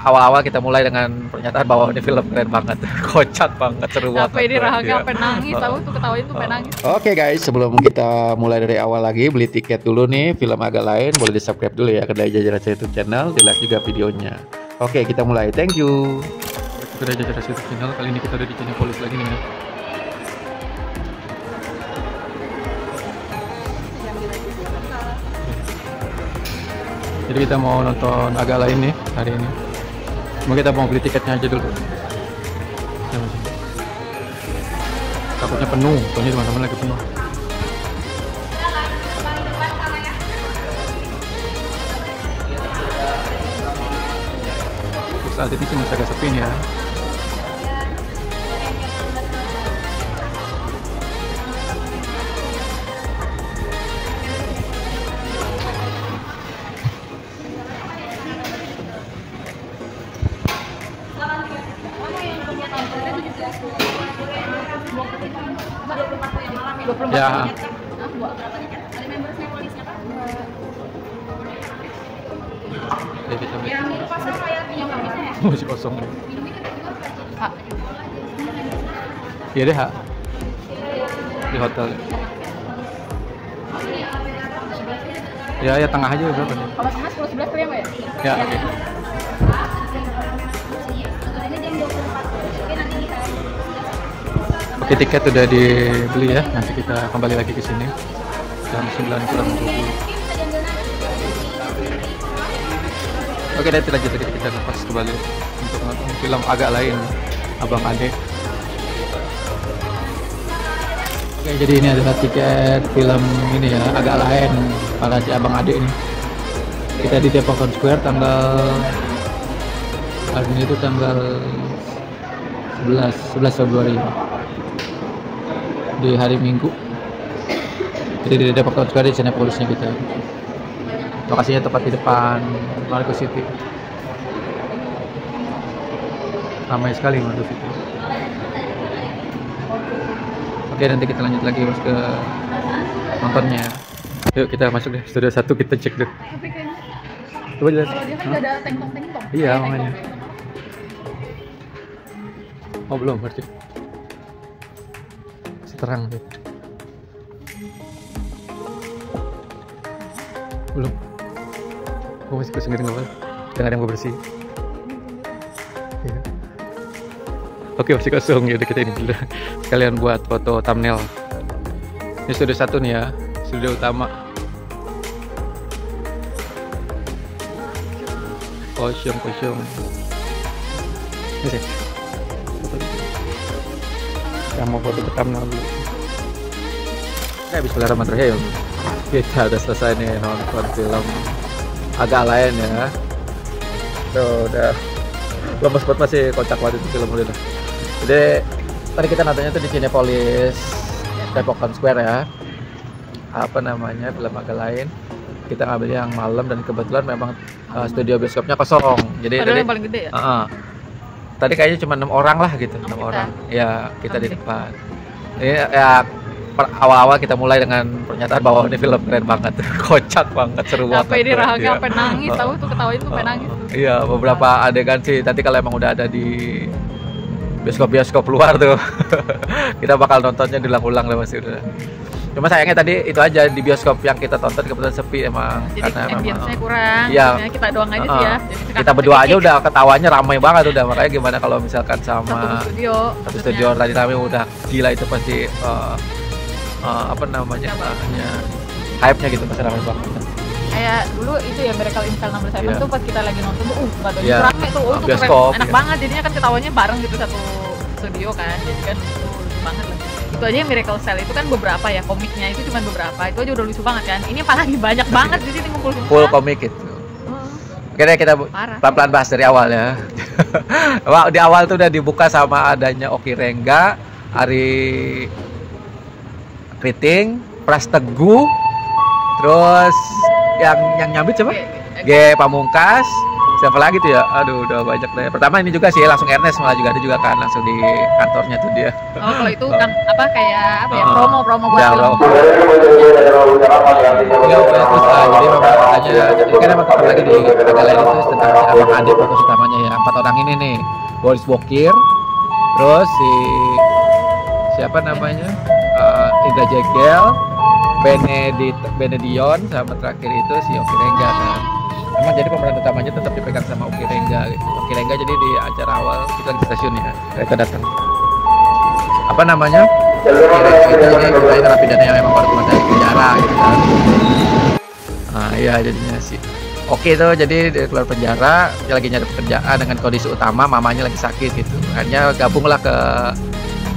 awal-awal kita mulai dengan pernyataan bahwa ini film keren banget, kocak banget, seru banget. Sampai di Rahaga pengen nangis, tahu tuh ketawain tuh pengen nangis. Oke guys, sebelum kita mulai dari awal lagi, beli tiket dulu nih, film agak lain, boleh di subscribe dulu ya ke Dai Jajarasa YouTube channel, di like juga videonya. Oke, kita mulai, thank you. Kita Dai Jajarasa YouTube channel, kali ini kita udah di Cinepolis lagi nih ya. Jadi kita mau nonton agak lain nih hari ini. Cuma kita mau beli tiketnya aja dulu. Takutnya penuh, soalnya teman-teman lagi penuh. Saat ini cuma agak sepi nih ya. Ya. Masih kosong. Iya deh, Hak. Di hotel. Ya tengah aja berapa nih? Kalau tengah 10-11 tuh ya, Mbak ya? Ya, oke. Oke, tiket udah dibeli ya. Nanti kita kembali lagi ke sini jam 9:20. Oke, dan lanjut lagi, kita lepas kembali untuk nonton film agak lain, Abang Ade. Oke, jadi ini adalah tiket film ini ya, agak lain para si Abang Ade ini. Kita di Depok Town Square hari ini itu tanggal 11 Februari di hari Minggu. Jadi di Depok Town Square di Cinepolisnya kita. Lokasinya tepat di depan Margo City. Ramai sekali Margo City. Oke, nanti kita lanjut lagi ke nontonnya. Yuk kita masuk deh, studio 1 kita cek deh. Coba lihat. Kalau dia kan nggak ada tengkong-tengkong. Iya, makanya. Oh belum berarti. Masih terang deh. Belum. Gue masih kusengin nggak apa? Jangan yang gue bersih. Ya. Oke, masih kosong ya, udah kita ini dulu. Sekalian buat foto thumbnail. Ini studio 1 nih ya, studio utama. Kosong. Ini sih. Yang mau foto thumbnail dulu. Bismillahirrahmanirrahim. Kita udah selesai nih nonton film agak lain ya. Tuh udah lemes banget, masih kocak banget itu film udah. Jadi tadi kita nontonnya tuh di Cinepolis Depok Town Square ya. Apa namanya, film agak lain. Kita ngambil yang malam dan kebetulan memang studio bioskopnya kosong. Jadi Padahal tadi yang paling gede ya? tadi kayaknya cuma 6 orang lah gitu, 6 orang. Ya, kita di depan. Ini ya awal-awal kita mulai dengan pernyataan bahwa ini film keren banget, kocak banget, seru banget. Sampai di Rahaga pengen nangis, tahu tuh ketawain tuh pengen nangis. Iya, beberapa adegan sih tadi kalau emang udah ada di bioskop luar tuh kita bakal nontonnya diulang-ulang lah masih udah. Cuma sayangnya tadi itu aja, di bioskop yang kita tonton kebetulan sepi emang. Jadi karena ambience-nya kurang, iya, kita doang aja sih ya. Jadi kita berdua aja udah ketawanya ramai banget udah, makanya gimana kalau misalkan sama satu studio tadi kami udah gila, itu pasti apa namanya, hype-nya gitu pasti ramai banget. Kayak dulu itu ya Miracle in Cell No. 7 tuh pas kita lagi nonton tuh nggak tahu rame tuh, itu bioskop, keren, enak banget, jadinya kan ketawanya bareng gitu satu studio kan, jadi kan lucu banget lah. Itu aja yang Miracle Cell itu kan beberapa ya, komiknya itu cuma beberapa, itu aja udah lucu banget kan, ini apalagi banyak banget di sini ngumpul semua. Full komik itu. Oke deh, kita pelan-pelan bahas dari awal ya. Di awal tuh udah dibuka sama adanya Oki Rengga, Ari Kriting, Pras Teguh, terus yang nyambit siapa? G Pamungkas, Siapa lagi tuh ya? Aduh, udah banyak deh. Pertama ini juga sih, langsung Ernest malah juga ada juga kan, langsung di kantornya tuh dia. Oh, kalau itu kan apa kayak apa ya? Promo buat Ya, film. Ya, terus jadi memang katanya, jadi kan emang tetap lagi di Agala ini tuh tentang si abang adik fokus utamanya ya, 4 orang ini nih. Boris Bokir, terus si siapa namanya? Indra Jegel, Benedion, sama terakhir itu si Oki Rengga kan. Emang jadi pemeran utamanya tetap dipegang sama Oki Rengga gitu. Oki Rengga jadi di acara awal kita di stasiun ya, mereka datang. Apa namanya? Oki Rengga itu jadi sebagai narapidana yang memang baru keluar dari penjara gitu kan. Nah iya jadinya sih. Oke itu jadi dia keluar penjara, dia lagi nyari pekerjaan dengan kondisi utama mamanya lagi sakit gitu. Akhirnya gabunglah ke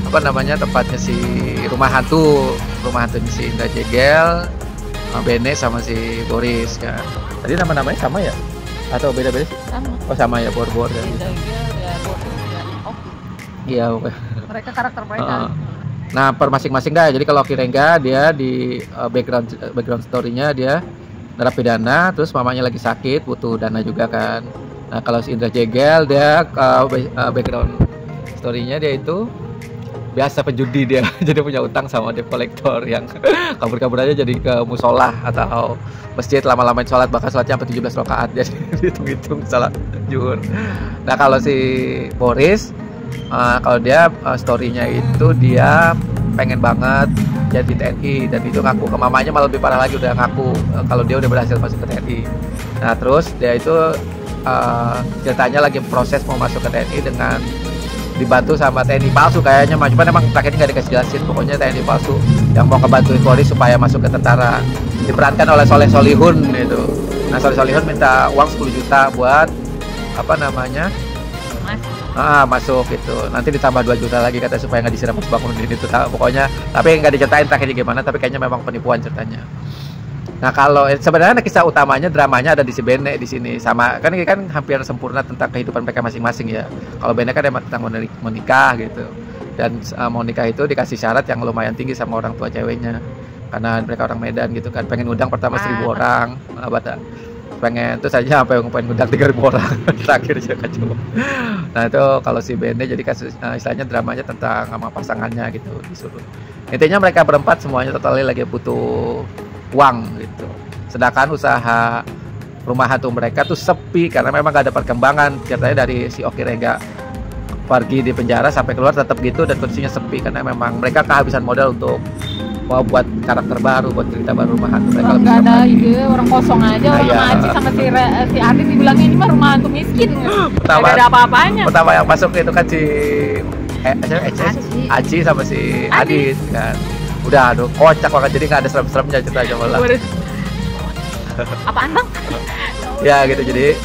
apa namanya tempatnya si rumah hantunya si Indra Jegel, Bene sama si Boris kan. Tadi namanya sama ya? Atau beda-beda sih? Sama. Oh sama ya, Bor-Bor kan. Indra Jegel ya Boris ya Oki. Iya oke. Mereka karakter mereka. Nah per masing-masing dah. Jadi kalau Oki Rengga dia di background story-nya dia narapidana, terus mamanya lagi sakit butuh dana juga kan. Nah kalau si Indra Jegel dia background story-nya dia itu biasa penjudi dia. Jadi punya utang sama debt collector yang kabur-kabur aja jadi ke musola atau masjid, lama-lamain sholat, bahkan sholatnya sampai 17 rakaat jadi dihitung-hitung sholat zuhur. Nah kalau si Boris kalau dia story-nya itu dia pengen banget jadi TNI dan itu ngaku ke mamanya, malah lebih parah lagi udah ngaku kalau dia udah berhasil masuk ke TNI. Nah terus dia itu ceritanya lagi proses mau masuk ke TNI dengan dibantu sama TNI palsu kayaknya, cuman emang terakhirnya nggak dikasih jelasin. Pokoknya TNI palsu yang mau ngebantuin Boris supaya masuk ke tentara, diperankan oleh Soleh Solihun itu. Nah Soleh Solihun minta uang 10 juta buat apa namanya masuk gitu, nanti ditambah 2 juta lagi katanya supaya nggak disiram Mas Bangunin itu pokoknya, tapi nggak diceritain terakhirnya gimana, tapi kayaknya memang penipuan ceritanya. Nah kalau sebenarnya kisah utamanya dramanya ada di si Bene di sini, sama kan hampir sempurna tentang kehidupan mereka masing-masing ya. Kalau Bene kan emang tentang mau nikah gitu, dan mau nikah itu dikasih syarat yang lumayan tinggi sama orang tua ceweknya karena mereka orang Medan gitu kan, pengen undang pertama 1.000 orang, pengen itu saja sampai pengen ngundang 3.000 orang terakhir sih kacau. Nah itu kalau si Bene jadi kasus istilahnya dramanya tentang sama pasangannya gitu disuruh. Intinya mereka berempat semuanya totalnya lagi butuh uang gitu. Sedangkan usaha rumah hantu mereka tuh sepi karena memang gak ada perkembangan. Ceritanya dari si Oki Rengga pergi di penjara sampai keluar tetap gitu dan kondisinya sepi karena memang mereka kehabisan modal untuk buat karakter baru, buat cerita baru rumah hantu mereka. Nggak ada ide, orang kosong aja, orang Aci sama si Adit dibilangnya ini mah rumah hantu miskin. Nggak ada apa-apanya. Pertama yang masuk itu kan si Aci sama si Adit kan. Udah aduh kocak banget, jadi nggak ada serem-seremnya ceritanya malah. Apaan bang? Ya gitu, jadi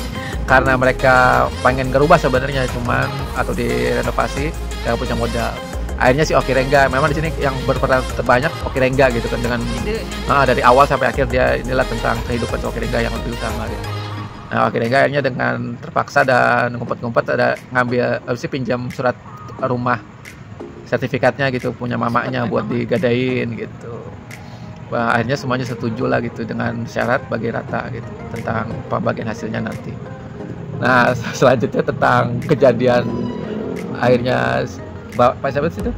karena mereka pengen ngerubah sebenarnya cuman atau direnovasi nggak punya modal. Akhirnya si Oki Rengga memang di sini yang berperan terbanyak Oki Rengga gitu kan, dengan dari awal sampai akhir dia inilah tentang kehidupan si Oki Rengga yang lebih utama gitu. Nah Oki Rengga akhirnya dengan terpaksa dan ngumpet-ngumpet ada ngambil pinjam surat rumah sertifikatnya gitu punya mamanya buat digadain gitu. Wah, akhirnya semuanya setuju lah gitu dengan syarat bagi rata gitu tentang pembagian hasilnya nanti. Nah selanjutnya tentang kejadian akhirnya Pak siapa sih itu?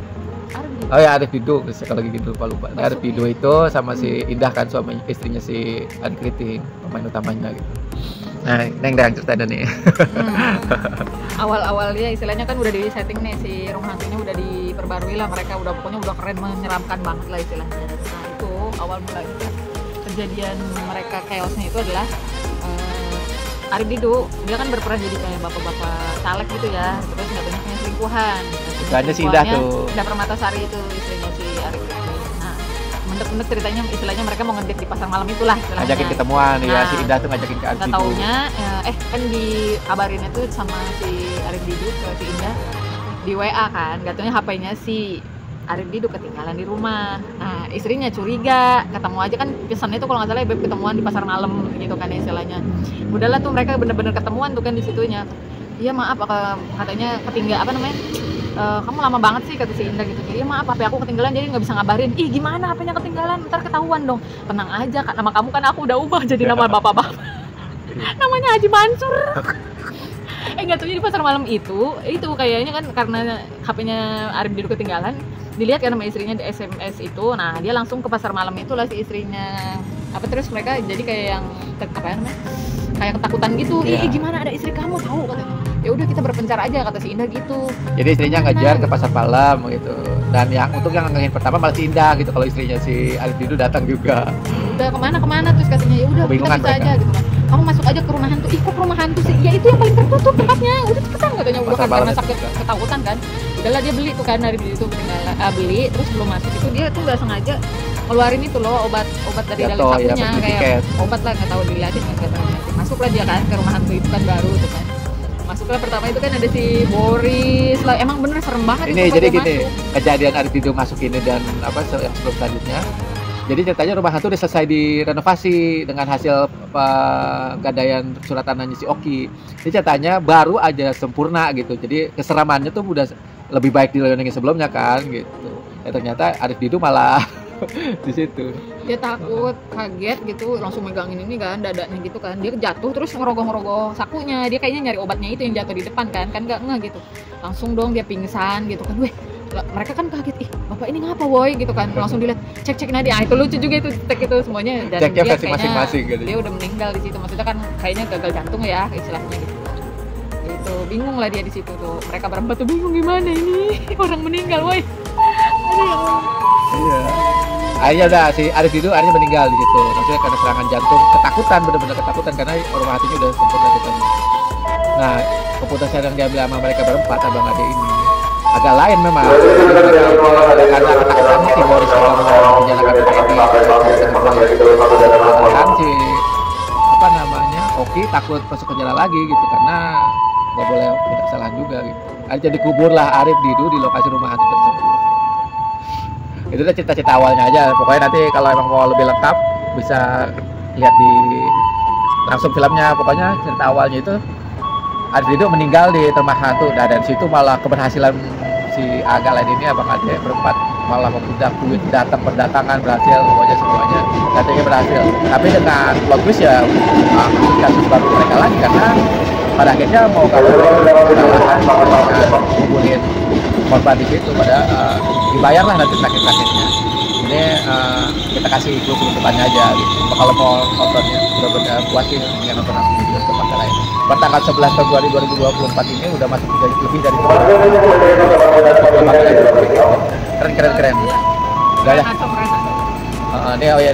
Oh ya Arif Dido, kalau gitu lupa. Nah, Arif Dido itu sama si Indah kan suami istrinya si Adik Kriting, pemain utamanya gitu. Nah, Neng yang cerita nih. Awal-awalnya istilahnya kan udah di setting nih, si rumah hantunya udah diperbarui lah, mereka pokoknya udah keren, menyeramkan banget lah istilahnya. Nah itu awal mulanya kejadian mereka chaosnya itu adalah Arif Dido, dia kan berperan jadi kayak bapak-bapak caleg gitu ya, terus nggak banyaknya selingkuhan. Istilahnya si Indah tuh. Indah Permatasari itu istrinya si Arif Dido. Nah, mendek-mendek ceritanya istilahnya mereka mau ngedate di pasar malam itulah istilahnya. Ngajakin ketemuan ya, si Indah tuh ngajakin ke Arif Dido. Taunya kan dikabarinnya tuh sama si Arif Dido ke si Indah di WA kan, katanya HP-nya si Arif Dido ketinggalan di rumah. Nah istrinya curiga, ketemu aja kan pesannya tuh kalau nggak salah ya, Beb ketemuan di pasar malam gitu kan istilahnya. Udahlah tuh mereka bener-bener ketemuan tuh kan di situnya. Iya maaf katanya ketinggalan kamu lama banget sih kata si Indah gitu. Iya maaf HP aku ketinggalan jadi nggak bisa ngabarin. Ih gimana HP-nya ketinggalan, ntar ketahuan dong. Tenang aja, nama kamu kan aku udah ubah jadi nama bapak-bapak. namanya Haji Mansur. Nggak tahu, jadi pasar malam itu kayaknya kan karena HP-nya Arif Didu ketinggalan, dilihat kan sama istrinya di SMS itu. Nah dia langsung ke pasar malam itulah si istrinya apa, terus mereka jadi kayak yang apa ya namanya, kayak ketakutan gitu. Iya. Gimana ada istri kamu tahu katanya. Ya udah kita berpencar aja kata si Indah gitu. Jadi istrinya ngejar ke pasar malam gitu. Dan yang untuk yang ngangin pertama malah si Indah gitu, kalau istrinya si Arif Didu datang juga. Udah kemana terus katanya ya udah kita Kebingungan bisa mereka. aja gitu kan. Kamu masuk aja ke rumah hantu. Ih kok ke rumah hantu sih? Ya itu yang paling tertutup tempatnya. Udah cepetan katanya, udah Pasar kan malam karena itu sakit juga. ketakutan kan. Udahlah dia beli tuh kan dari itu ketinggalan, beli terus belum masuk itu dia tuh nggak sengaja keluarin itu loh obat dari dalam Jatuh, ya, sakunya beli kayak tiket. obat lah, nggak tahu dilihatin kan, nggak tahu dilihatin. Masuklah dia kan ke rumah hantu itu kan baru tuh kan. Masuklah pertama itu kan ada si Boris lah, emang bener serem banget Ini itu jadi pas dia gini, masuk. kejadian Arif Didu masuk ini dan apa yang sebelum selanjutnya. Jadi ceritanya rumah hantu udah selesai direnovasi dengan hasil gadaian surat tanahnya si Oki. Jadi ceritanya baru aja sempurna gitu. Jadi keseramannya tuh udah lebih baik dibandingin sebelumnya kan gitu. Ternyata Arif Didu malah di situ. Dia takut, kaget gitu, langsung megangin ini kan dadanya gitu kan. Dia jatuh terus ngerogoh-ngerogoh sakunya. Dia kayaknya nyari obatnya itu yang jatuh di depan kan nggak gitu. Langsung dong dia pingsan gitu kan. Weh, mereka kan kaget, ih bapak ini ngapa woi gitu kan. Langsung dilihat, cek Nadia. Itu lucu juga itu, cek itu semuanya. Dan Ceknya dia versi kayaknya masing-masing gitu. dia udah meninggal di situ. Maksudnya kan kayaknya gagal jantung ya istilahnya gitu. Itu bingung lah dia di situ tuh. Mereka berempat tuh bingung gimana ini orang meninggal woi. Aduh ya Allah. Iya. Akhirnya udah si Arif Didu akhirnya meninggal di situ. Maksudnya karena serangan jantung, ketakutan, benar-benar ketakutan karena rumah hatinya udah sempurna gitu. Nah, keputusan yang diambil sama mereka berempat abang ade ini agak lain memang. Karena ketakutannya si Boris kalau mau menjalankan kan si apa namanya Oki takut masuk penjara lagi gitu karena nggak boleh tidak salah juga gitu. Akhirnya dikuburlah Arif Didu di lokasi rumah hantu tersebut. Itu udah cerita-cerita awalnya aja. Pokoknya nanti kalau emang mau lebih lengkap bisa lihat di langsung filmnya. Pokoknya cerita awalnya itu Arif Didu meninggal di rumah hantu. Nah, dan situ malah keberhasilan si Aga lain ini abang ade berempat malah membudak duit datang berdatangan berhasil, pokoknya semuanya katanya berhasil. Tapi dengan plot twist ya kasus baru mereka lagi karena pada akhirnya mau ngumpulin korban di situ pada dibayar lah nanti sakit-sakitnya. Ini kita kasih clue depannya aja gitu. Kalau mau nontonnya benar-benar puas sih dengan nonton di bioskop Aga lain. Pertanggal 11 Februari 2024 ini udah masuk lebih dari keren. Udah ya.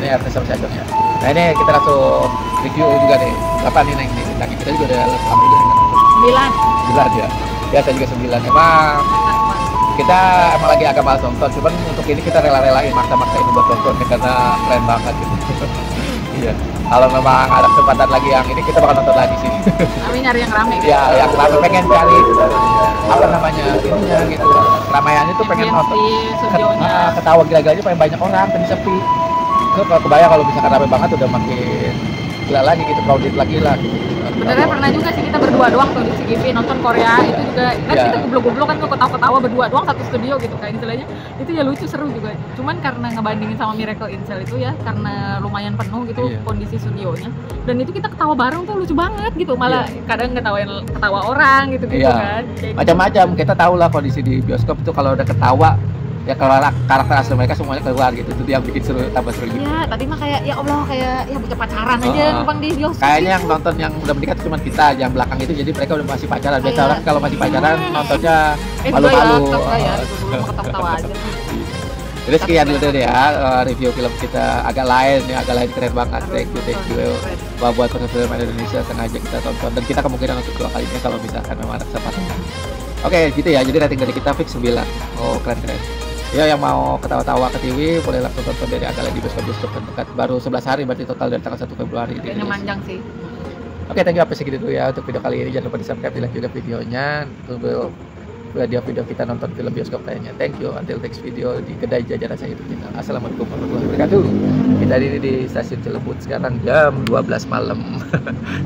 Ini artis sama Sajong ya. Nah ini kita langsung review juga nih. Berapa nih Neng? Lagi kita juga udah lengkap juga. 9 ya. Ya saya juga 9. Emang kita emang lagi agak malas nonton. Cuman untuk ini kita rela-relain maksa-maksa ini buat nonton karena keren banget gitu. Iya. Kalau memang ada kesempatan lagi yang ini kita bakal nonton lagi sih. Kami nyari yang rame. Ya, yang rame pengen cari apa namanya ininya gitu. Keramaiannya tuh pengen nonton. Ketawa gila-gilanya pengen banyak orang, tapi sepi. Kalau kebayang kalau misalkan rame banget udah makin gila lagi gitu, crowded lagi lah gitu. Sebenarnya pernah juga sih kita berdua doang tuh di CGV nonton Korea itu juga kan Ya. kita goblok-goblok kan ketawa-ketawa berdua doang satu studio gitu kayak istilahnya itu ya lucu seru juga. Cuman karena ngebandingin sama Miracle in Cell itu ya karena lumayan penuh gitu Iya. kondisi studionya dan itu kita ketawa bareng tuh lucu banget gitu malah Iya. kadang ketawa orang gitu Iya. kan. Kayak Macam-macam kita tahu lah kondisi di bioskop itu kalau udah ketawa ya kalau karakter asli mereka semuanya keluar gitu. Itu yang bikin seru, tambah seru gitu. Iya, tadi mah kayak ya Allah kayak ya bocah pacaran aja Heeh. numpang di bioskop. Kayaknya yang gitu. nonton yang udah menikah itu cuma kita, yang belakang itu jadi mereka udah masih pacaran. Biasa Kayak- orang kalau masih pacaran nontonnya enggak malu-malu. ya, tetap ya, dulu mau ketawa-ketawa aja. Jadi sekian dulu deh ya review film kita agak lain ya, agak lain keren banget. Thank you. Buat film Indonesia sengaja kita tonton dan kita kemungkinan untuk kedua kalinya kalau misalkan memang ada kesempatan. Oke, gitu ya. Jadi rating dari kita fix 9. Oh, keren. Ya yang mau ketawa-tawa ke TV boleh langsung tonton dari agak lain di bioskop terdekat. Baru 11 hari berarti total dari tanggal 1 Februari di Kayaknya Indonesia. manjang sih. Oke, thank you, sampai segitu dulu ya untuk video kali ini. Jangan lupa di-subscribe, di-like juga videonya. Tunggu video kita nonton film bioskop lainnya. Thank you. Until next video di kedai jajanan saya YouTube channel. Assalamualaikum warahmatullahi wabarakatuh. Kita di stasiun Cilebut sekarang jam 12 malam.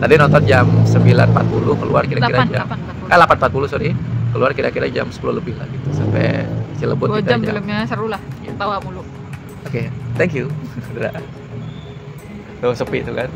Tadi nonton jam 9.40, keluar kira-kira jam 8.40 sorry. Keluar kira-kira jam 10 lebih lah gitu. Sampai Cilebut 2 kita jam filmnya seru lah. Tawa mulu. Oke, thank you. Udah. Tuh sepi itu kan.